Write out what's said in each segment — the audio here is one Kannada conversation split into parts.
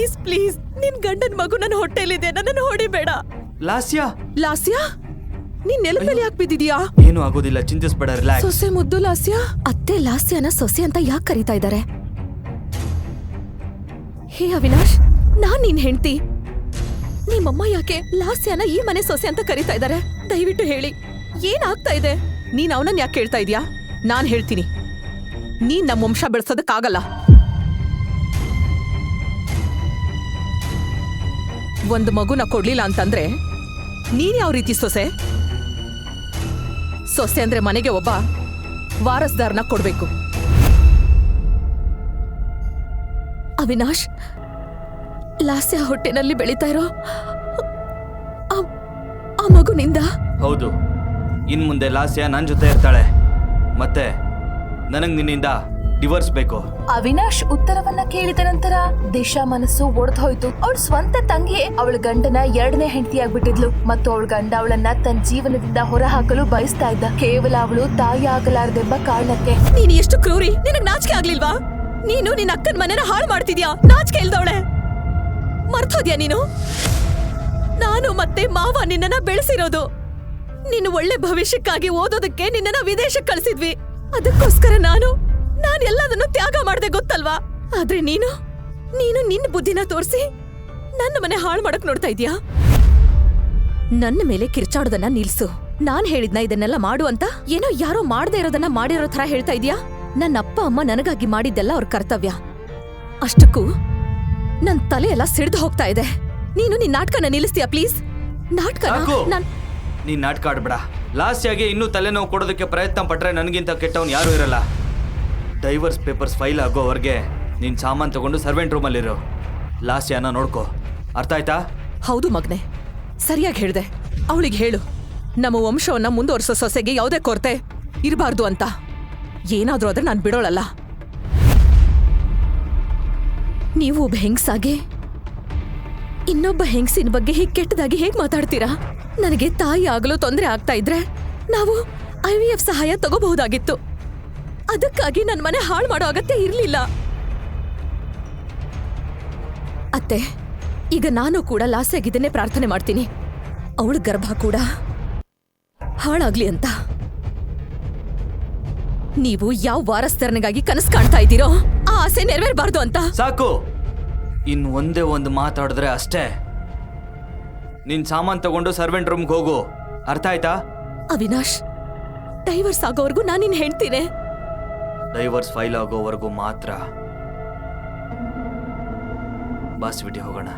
ಪ್ಲೀಸ್ ಪ್ಲೀಸ್, ನಿನ್ ಗಂಡನ್ ಮಗು ನನ್ನ ಹೊಟ್ಟೆಲಿದೆ, ನನ್ನನ್ನು ಹೊಡಿಬೇಡ. ಲಾಸ್ಯ ಲಾಸ್ಯ, ನೀನ್ ನೆಲದ ಮೇಲೆ ಯಾಕೆ ಬಿದ್ದಿದ್ಯಾ? ಏನು ಆಗೋದಿಲ್ಲ, ಚಿಂತಿಸ್ಬೇಡ, ರಿಲ್ಯಾಕ್ಸ್. ಸೊಸೆ ಮುದ್ದು ಲಾಸ್ಯ. ಅತ್ತೆ ಲಾಸ್ಯನ ಸೊಸೆ ಅಂತ ಯಾಕೆ ಕರೀತಾ ಇದ್ದಾರೆ? ಹೇ ಅವಿನಾಶ್, ನಾನ್ ನಿನ್ ಹೆಂಡ್ತಿ. ನಿಮ್ಮಮ್ಮ ಯಾಕೆ ಲಾಸ್ಯನ ಈ ಮನೆ ಸೊಸೆ ಅಂತ ಕರೀತಾ ಇದ್ದಾರೆ? ದಯವಿಟ್ಟು ಹೇಳಿ, ಏನಾಗ್ತಾ ಇದೆ? ನೀನ್ ಅವನನ್ನ ಯಾಕೆ ಕೇಳ್ತಾ ಇದ್ಯಾ? ನಾನ್ ಹೇಳ್ತೀನಿ, ನೀನ್ ನಮ್ಮ ವಂಶ ಬೆಳೆಸೋದಕ್ಕಾಗಲ್ಲ. ಒಂದು ಮಗುನ ಕೊಡ್ಲಿಲ್ಲ ಅಂತಂದ್ರೆ ನೀನ್ ಯಾವ ರೀತಿ ಸೊಸೆ? ಸೊಸೆ ಅಂದ್ರೆ ಮನೆಗೆ ಒಬ್ಬ ವಾರಸ್ದಾರನ ಕೊಡ್ಬೇಕು. ಅವಿನಾಶ್, ಲಾಸ್ಯ ಹೊಟ್ಟೆನಲ್ಲಿ ಬೆಳೀತಾ ಇರೋ ಆ ಮಗುನಿಂದ. ಹೌದು, ಇನ್ ಮುಂದೆ ಲಾಸ್ಯ ನನ್ ಜೊತೆ ಇರ್ತಾಳೆ. ಮತ್ತೆ ನನಗ್ ನಿನ್ನಿಂದ ಡಿವೋರ್ಸ್ ಬೇಕು. ಅವಿನಾಶ್ ಉತ್ತರವನ್ನ ಕೇಳಿದ ನಂತರ ದಿಶಾ ಮನಸ್ಸು ಒಡೆದೋಯ್ತು. ಅವಳ ಸ್ವಂತ ತಂಗಿಯೇ ಅವಳ ಗಂಡನ 2ನೇ ಹೆಂಡತಿಯಾಗ್ಬಿಟ್ಟಿದ್ಲು ಮತ್ತು ಅವಳ ಗಂಡ ಅವಳನ್ನ ತನ್ನ ಜೀವನದಿಂದ ಹೊರಹಾಕಲು ಬಯಸ್ತಾ ಇದ್ದ, ಕೇವಲ ಅವಳು ತಾಯಿ ಆಗಲಾರದೆಂಬ ಕಾರಣಕ್ಕೆ. ನೀನು ಎಷ್ಟು ಕ್ರೂರಿ! ನಿನಗ್ ನಾಚಿಕೆ ಆಗ್ಲಿಲ್ವಾ? ನೀನು ನಿನ್ನ ಅಕ್ಕನ ಮನೆನ ಹಾಳು ಮಾಡ್ತಿದ್ಯಾ. ನಾಚಿಕೆ ಇಲ್ದವಳೆ, ಮರ್ತೋದ್ಯಾ ನೀನು? ನಾನು ಮತ್ತೆ ಮಾವ ನಿನ್ನನ್ನ ಬೆಳೆಸಿರೋದು, ನಿನ್ನ ಒಳ್ಳೆ ಭವಿಷ್ಯಕ್ಕಾಗಿ ಓದೋದಕ್ಕೆ ನಿನ್ನನ್ನ ವಿದೇಶಕ್ಕೆ ಕಳಿಸಿದ್ವಿ. ಅದಕ್ಕೋಸ್ಕರ ನಾನು ಎಲ್ಲದನ್ನು ತ್ಯಾಗ ಮಾಡ್ದೆ, ಗೊತ್ತಲ್ವಾ? ಆದ್ರೆ ನೀನು ನಿನ್ನ ಬುದ್ಧಿನ ತೋರಿಸಿ ನನ್ನ ಮನೆ ಹಾಳು ಮಾಡಕ್ ನೋಡ್ತಾ ಇದ್ಯಾ. ನನ್ನ ಮೇಲೆ ಕಿರ್ಚಾಡೋದನ್ನ ನಿಲ್ಸು. ನಾನ್ ಹೇಳಿದ್ನ ಇದನ್ನೆಲ್ಲ ಮಾಡು ಅಂತ ಏನೋ ಯಾರೋ ಮಾಡದೇ ಇರೋದನ್ನ ಮಾಡಿರೋ ತರ ಹೇಳ್ತಾ ಇದ್ಯಾ. ನನ್ನ ಅಪ್ಪ ಅಮ್ಮ ನನಗಾಗಿ ಮಾಡಿದ್ದೆಲ್ಲ ಅವ್ರ ಕರ್ತವ್ಯ. ಅಷ್ಟಕ್ಕೂ ನನ್ ತಲೆ ಎಲ್ಲ ಸಿಡ್ದು ಹೋಗ್ತಾ ಇದೆ. ನೀನು ನಿನ್ ನಾಟಕನ ನಿಲ್ಲಿಸ್ತೀಯಾ ಪ್ಲೀಸ್? ನೀನ್ ನಾಟಕ ಆಡ್ಬೇಡ. ಲಾಸ್ಯಾಗೆ ಇನ್ನೂ ತಲೆನೋವು ಕೊಡೋದಕ್ಕೆ ಪ್ರಯತ್ನ ಪಟ್ರೆ ನನಗಿಂತ ಕೆಟ್ಟವನ್ ಯಾರು ಇರಲ್ಲ. ಡೈವರ್ಸ್ ಪೇಪರ್ಸ್ ಫೈಲ್ ಆಗೋವರೆಗೆ ನೀನ್ ಸಾಮಾನ್ ತಗೊಂಡು ಸರ್ವೆಂಟ್ ರೂಮಲ್ಲಿರು. ಲಾಸ್ಯಾನ ನೋಡ್ಕೋ, ಅರ್ಥ ಆಯ್ತಾ? ಹೌದು ಮಗ್ನೆ, ಸರಿಯಾಗಿ ಹೇಳ್ದೆ. ಅವಳಿಗೆ ಹೇಳು, ನಮ್ಮ ವಂಶವನ್ನ ಮುಂದುವರಿಸೋ ಸೊಸೆಗೆ ಯಾವುದೇ ಕೊರತೆ ಇರಬಾರ್ದು ಅಂತ. ಏನಾದ್ರೂ ಆದ್ರೆ ನಾನು ಬಿಡೋಳಲ್ಲ. ನೀವು ಒಬ್ಬ ಹೆಂಗ್ಸಾಗೆ ಇನ್ನೊಬ್ಬ ಹೆಂಗ್ಸಿನ ಬಗ್ಗೆ ಹೀಗೆ ಕೆಟ್ಟದಾಗಿ ಹೇಗ್ ಮಾತಾಡ್ತೀರಾ? ನನಗೆ ತಾಯಿ ಆಗಲು ತೊಂದರೆ ಆಗ್ತಾ ಇದ್ರೆ ನಾವು IVF ಸಹಾಯ ತಗೋಬಹುದಾಗಿತ್ತು. ಅದಕ್ಕಾಗಿ ನನ್ನ ಮನೆ ಹಾಳು ಮಾಡೋ ಅಗತ್ಯ ಇರ್ಲಿಲ್ಲ. ಅತ್ತೆ, ಈಗ ನಾನು ಕೂಡ ಲಾಸ್ಯಾಗಿದ್ದನ್ನೇ ಪ್ರಾರ್ಥನೆ ಮಾಡ್ತೀನಿ. ಅವಳ ಗರ್ಭ ಕೂಡ ಹಾಳಾಗ್ಲಿ ಅಂತ. ನೀವು ಯಾವ ವಾರಸ್ದಾರನಿಗಾಗಿ ಕನಸು ಕಾಣ್ತಾ ಇದ್ದೀರೋ ಆ ಆಸೆ ನೆರವೇರಬಾರ್ದು ಅಂತ. ಸಾಕು, ಇನ್ ಒಂದೇ ಒಂದು ಮಾತಾಡಿದ್ರೆ ಅಷ್ಟೇ. ನಿನ್ ಸಾಮಾನ್ ತಗೊಂಡು ಸರ್ವೆಂಟ್ ರೂಮ್ಗೆ ಹೋಗು, ಅರ್ಥ ಆಯ್ತಾ? ಅವಿನಾಶ್, ಡೈವರ್ಸ್ ಆಗೋವರೆಗೂ ನಾನು ನಿನ್ ಹೇಳ್ತೀನಿ. ಡೈವರ್ಸ್ ಫೈಲ್ ಆಗೋವರೆಗೂ ಮಾತ್ರ. ಬಾಸ್ಬಿಟಿ ಹೋಗೋಣ,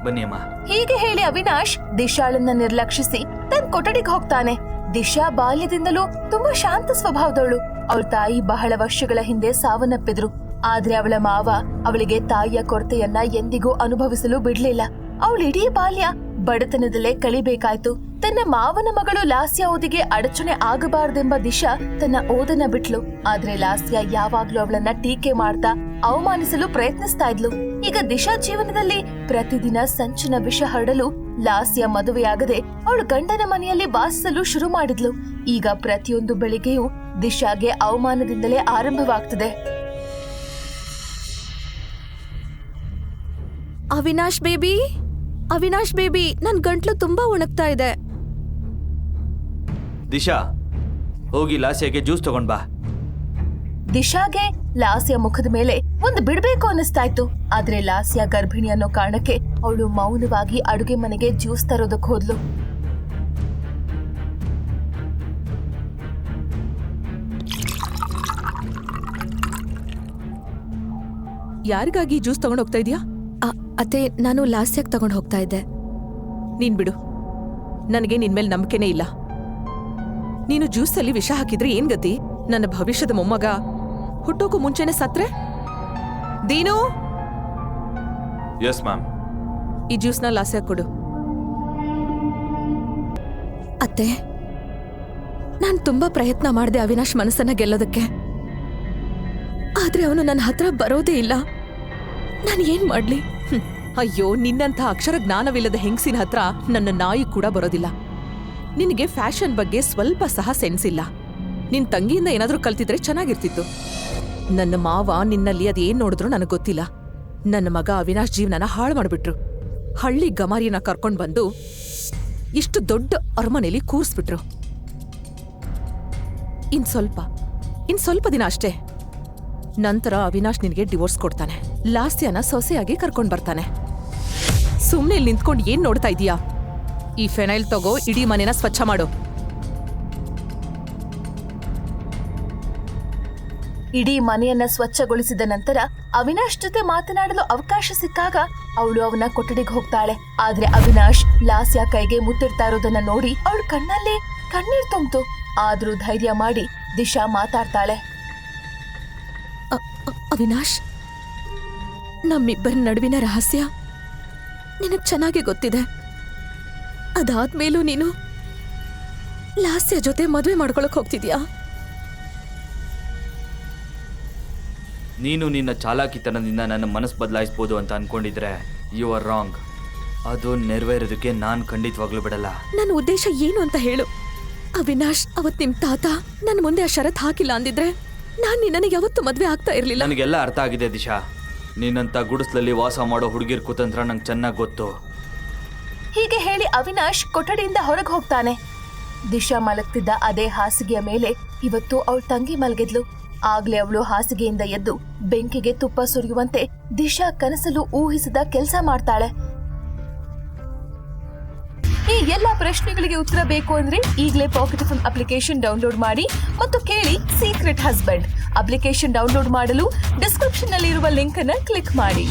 ಬನ್ನಿ ಅಮ್ಮ. ಹೀಗೆ ಹೇಳಿ ಅವಿನಾಶ್ ದಿಶಾಳನ್ನ ನಿರ್ಲಕ್ಷಿಸಿ ತನ್ನ ಕೊಠಡಿಗೆ ಹೋಗ್ತಾನೆ. ದಿಶಾ ಬಾಲ್ಯದಿಂದಲೂ ತುಂಬಾ ಶಾಂತ ಸ್ವಭಾವದವಳು. ಅವಳ ತಾಯಿ ಬಹಳ ವರ್ಷಗಳ ಹಿಂದೆ ಸಾವನ್ನಪ್ಪಿದ್ರು. ಆದ್ರೆ ಅವಳ ಮಾವ ಅವಳಿಗೆ ತಾಯಿಯ ಕೊರತೆಯನ್ನ ಎಂದಿಗೂ ಅನುಭವಿಸಲು ಬಿಡ್ಲಿಲ್ಲ. ಅವಳ ಇಡೀ ಬಾಲ್ಯ ಬಡತನದಲ್ಲೇ ಕಳಿಬೇಕಾಯ್ತು. ತನ್ನ ಮಾವನ ಮಗಳು ಲಾಸ್ಯ ಓದಿಗೆ ಅಡಚಣೆ ಆಗಬಾರ್ದೆಂಬ ದಿಶಾ ತನ್ನ ಓದನ್ನ ಬಿಟ್ಲು. ಆದ್ರೆ ಲಾಸ್ಯ ಯಾವಾಗ್ಲೂ ಅವಳನ್ನ ಟೀಕೆ ಮಾಡ್ತಾ ಅವಮಾನಿಸಲು ಪ್ರಯತ್ನಿಸ್ತಾ ಇದ್ಲು. ಈಗ ದಿಶಾ ಜೀವನದಲ್ಲಿ ಪ್ರತಿದಿನ ಸಂಚಿನ ವಿಷ ಹರಡಲು ಲಾಸ್ಯ ಮದುವೆಯಾಗದೆ ಅವಳು ಗಂಡನ ಮನೆಯಲ್ಲಿ ವಾಸಿಸಲು ಶುರು ಮಾಡಿದ್ಲು. ಈಗ ಪ್ರತಿಯೊಂದು ಬೆಳಿಗ್ಗೆಯೂ ದಿಶಾಗೆ ಅವಮಾನದಿಂದಲೇ ಆರಂಭವಾಗ್ತದೆ. ಅವಿನಾಶ್ ಬೇಬಿ, ಅವಿನಾಶ್ ಬೇಬಿ, ನನ್ ಗಂಟ್ಲು ತುಂಬಾ ಒಣಗ್ತಾ ಇದೆ. ದಿಶಾ, ಹೋಗಿ ಲಾಸ್ಯಾಗೆ ಜ್ಯೂಸ್ ತಗೊಂಡ್ ಬಾ. ದಿಶಾಗೆ ಲಾಸ್ಯ ಮುಖದ ಮೇಲೆ ಒಂದು ಬಿಡ್ಬೇಕು ಅನ್ನಿಸ್ತಾ ಇತ್ತು. ಆದ್ರೆ ಲಾಸ್ಯ ಗರ್ಭಿಣಿ ಅನ್ನೋ ಕಾರಣಕ್ಕೆ ಅವಳು ಮೌನವಾಗಿ ಅಡುಗೆ ಮನೆಗೆ ಜ್ಯೂಸ್ ತರೋದಕ್ ಹೋದ್ಲು. ಯಾರಿಗಾಗಿ ಜ್ಯೂಸ್ ತಗೊಂಡ್ ಹೋಗ್ತಾ ಇದೀಯಾ? ಅತ್ತೆ, ನಾನು ಲಾಸ್ಯಾಗ್ ತಗೊಂಡ್ ಹೋಗ್ತಾ ಇದ್ದೆ. ನೀನ್ ಬಿಡು, ನನಗೆ ನಿನ್ ಮೇಲೆ ನಂಬಿಕೆನೇ ಇಲ್ಲ. ನೀನು ಜ್ಯೂಸಲ್ಲಿ ವಿಷ ಹಾಕಿದ್ರೆ ಏನ್ ಗತಿ? ನನ್ನ ಭವಿಷ್ಯದ ಮೊಮ್ಮಗ ಹುಟ್ಟೋಕು ಮುಂಚೆನೆ ಸತ್ರೆ? ದೀನು, ಯಸ್ ಮ್ಯಾಮ್. ಈ ಜ್ಯೂಸ್ನ ಲಾಸ್ಯಾಗ್ ಕೊಡು. ಅತ್ತೆ, ನಾನ್ ತುಂಬಾ ಪ್ರಯತ್ನ ಮಾಡಿದೆ ಅವಿನಾಶ್ ಮನಸ್ಸನ್ನ ಗೆಲ್ಲೋದಕ್ಕೆ. ಆದ್ರೆ ಅವನು ನನ್ನ ಹತ್ರ ಬರೋದೇ ಇಲ್ಲ. ನಾನು ಏನ್ ಮಾಡ್ಲಿ? ಅಯ್ಯೋ, ನಿನ್ನಂಥ ಅಕ್ಷರ ಜ್ಞಾನವಿಲ್ಲದ ಹೆಂಗಸಿನ ಹತ್ರ ನನ್ನ ನಾಯಿ ಕೂಡ ಬರೋದಿಲ್ಲ. ನಿನಗೆ ಫ್ಯಾಷನ್ ಬಗ್ಗೆ ಸ್ವಲ್ಪ ಸಹ ಸೆನ್ಸ್ ಇಲ್ಲ. ನಿನ್ ತಂಗಿಯಿಂದ ಏನಾದ್ರೂ ಕಲ್ತಿದ್ರೆ ಚೆನ್ನಾಗಿರ್ತಿತ್ತು. ನನ್ನ ಮಾವ ನಿನ್ನಲ್ಲಿ ಅದೇನ್ ನೋಡಿದ್ರು ನನಗೆ ಗೊತ್ತಿಲ್ಲ. ನನ್ನ ಮಗ ಅವಿನಾಶ್ ಜೀವನನ ಹಾಳು ಮಾಡ್ಬಿಟ್ರು. ಹಳ್ಳಿ ಗಮಾರಿನ ಕರ್ಕೊಂಡ್ ಬಂದು ಇಷ್ಟು ದೊಡ್ಡ ಅರಮನೆಯಲ್ಲಿ ಕೂರ್ಸ್ಬಿಟ್ರು. ಇನ್ ಸ್ವಲ್ಪ ದಿನ ಅಷ್ಟೇ, ನಂತರ ಅವಿನಾಶ್ ನಿನ್ಗೆ ಡಿವೋರ್ಸ್ ಕೊಡ್ತಾನೆ. ಲಾಸ್ಯನ ಸೊಸೆಯಾಗಿ ಕರ್ಕೊಂಡ್ ಬರ್ತಾನೆ. ಸುಮ್ನೆ ಇಲ್ಲಿ ನಿಂತ್ಕೊಂಡು ಏನ್ ನೋಡ್ತಾ ಇದೀಯಾ? ಈ ಫೆನೈಲ್ ತಗೋ, ಇಡೀ ಮನೆನ ಸ್ವಚ್ಛ ಮಾಡು. ಇಡೀ ಮನೆಯನ್ನ ಸ್ವಚ್ಛಗೊಳಿಸಿದ ನಂತರ ಅವಿನಾಶ್ ಜೊತೆ ಮಾತನಾಡಲು ಅವಕಾಶ ಸಿಕ್ಕಾಗ ಅವಳು ಅವನ ಕೊಠಡಿಗೆ ಹೋಗ್ತಾಳೆ. ಆದ್ರೆ ಅವಿನಾಶ್ ಲಾಸ್ಯ ಕೈಗೆ ಮುತ್ತಿಡ್ತಾ ಇರೋದನ್ನ ನೋಡಿ ಅವಳ ಕಣ್ಣಲ್ಲಿ ಕಣ್ಣೀರ್ ತುಂಬಿತು. ಆದ್ರೂ ಧೈರ್ಯ ಮಾಡಿ ದಿಶಾ ಮಾತಾಡ್ತಾಳೆ. ಅವಿನಾಶ್, ನಮ್ಮಿಬ್ಬರ ನಡುವಿನ ರಹಸ್ಯ ನಿನಗ್ ಚೆನ್ನಾಗಿ ಗೊತ್ತಿದೆ. ಅದಾದ್ಮೇಲೂ ನೀನು ಲಾಸ್ಯ ಜೊತೆ ಮದುವೆ ಮಾಡ್ಕೊಳಕ್ ಹೋಗ್ತಿದ್ಯಾ? ನೀನು ನಿನ್ನ ಚಾಲಾಕಿತನದಿಂದ ನನ್ನ ಮನಸ್ಸು ಬದಲಾಯಿಸ್ಬೋದು ಅಂತ ಅನ್ಕೊಂಡಿದ್ರೆ ಯು ಆರ್ ರಾಂಗ್. ಅದು ನೆರವೇರೋದಕ್ಕೆ ನಾನು ಖಂಡಿತವಾಗ್ಲೂ ಬಿಡಲ್ಲ. ನನ್ನ ಉದ್ದೇಶ ಏನು ಅಂತ ಹೇಳು. ಅವಿನಾಶ್, ಅವತ್ ನಿಮ್ ತಾತ ನನ್ನ ಮುಂದೆ ಆ ಷರತ್ ಹಾಕಿಲ್ಲ ಅಂದಿದ್ರೆ ನಾನ್ ನಿನ್ನನ್ನು ಯಾವತ್ತೂ ಮದ್ವೆ ಆಗ್ತಾ ಇರ್ಲಿಲ್ಲ. ನನಗೆಲ್ಲ ಅರ್ಥ ಆಗಿದೆ ದಿಶಾ. ನೀನಂತ ಗುಡಿಸ್ಲಲ್ಲಿ ವಾಸ ಮಾಡೋ ಹುಡುಗಿರ್ ಕುತಂತ್ರ ನಂಗೆ ಚೆನ್ನಾಗಿ ಗೊತ್ತು. ಹೀಗೆ ಹೇಳಿ ಅವಿನಾಶ್ ಕೊಠಡಿಯಿಂದ ಹೊರಗೆ ಹೋಗ್ತಾನೆ. ದಿಶಾ ಮಲಗ್ತಿದ್ದ ಅದೇ ಹಾಸಿಗೆಯ ಮೇಲೆ ಇವತ್ತು ಅವಳ ತಂಗಿ ಮಲಗಿದ್ಲು. ಆಗ್ಲೇ ಅವಳು ಹಾಸಿಗೆಯಿಂದ ಎದ್ದು ಬೆಂಕಿಗೆ ತುಪ್ಪ ಸುರಿಯುವಂತೆ ದಿಶಾ ಕನಸಲು ಊಹಿಸಿದ ಕೆಲಸ ಮಾಡ್ತಾಳೆ. ಈ ಎಲ್ಲಾ ಪ್ರಶ್ನೆಗಳಿಗೆ ಉತ್ತರ ಬೇಕು ಅಂದ್ರೆ ಈಗಲೇ ಪಾಕೆಟ್ ಎಫ್ಎಂ ಅಪ್ಲಿಕೇಶನ್ ಡೌನ್ಲೋಡ್ ಮಾಡಿ ಮತ್ತು ಕೇಳಿ ಸೀಕ್ರೆಟ್ ಹಸ್ಬೆಂಡ್. ಅಪ್ಲಿಕೇಶನ್ ಡೌನ್ಲೋಡ್ ಮಾಡಲು ಡಿಸ್ಕ್ರಿಪ್ಷನ್ ನಲ್ಲಿ ಇರುವ ಲಿಂಕ್ ಅನ್ನು ಕ್ಲಿಕ್ ಮಾಡಿ.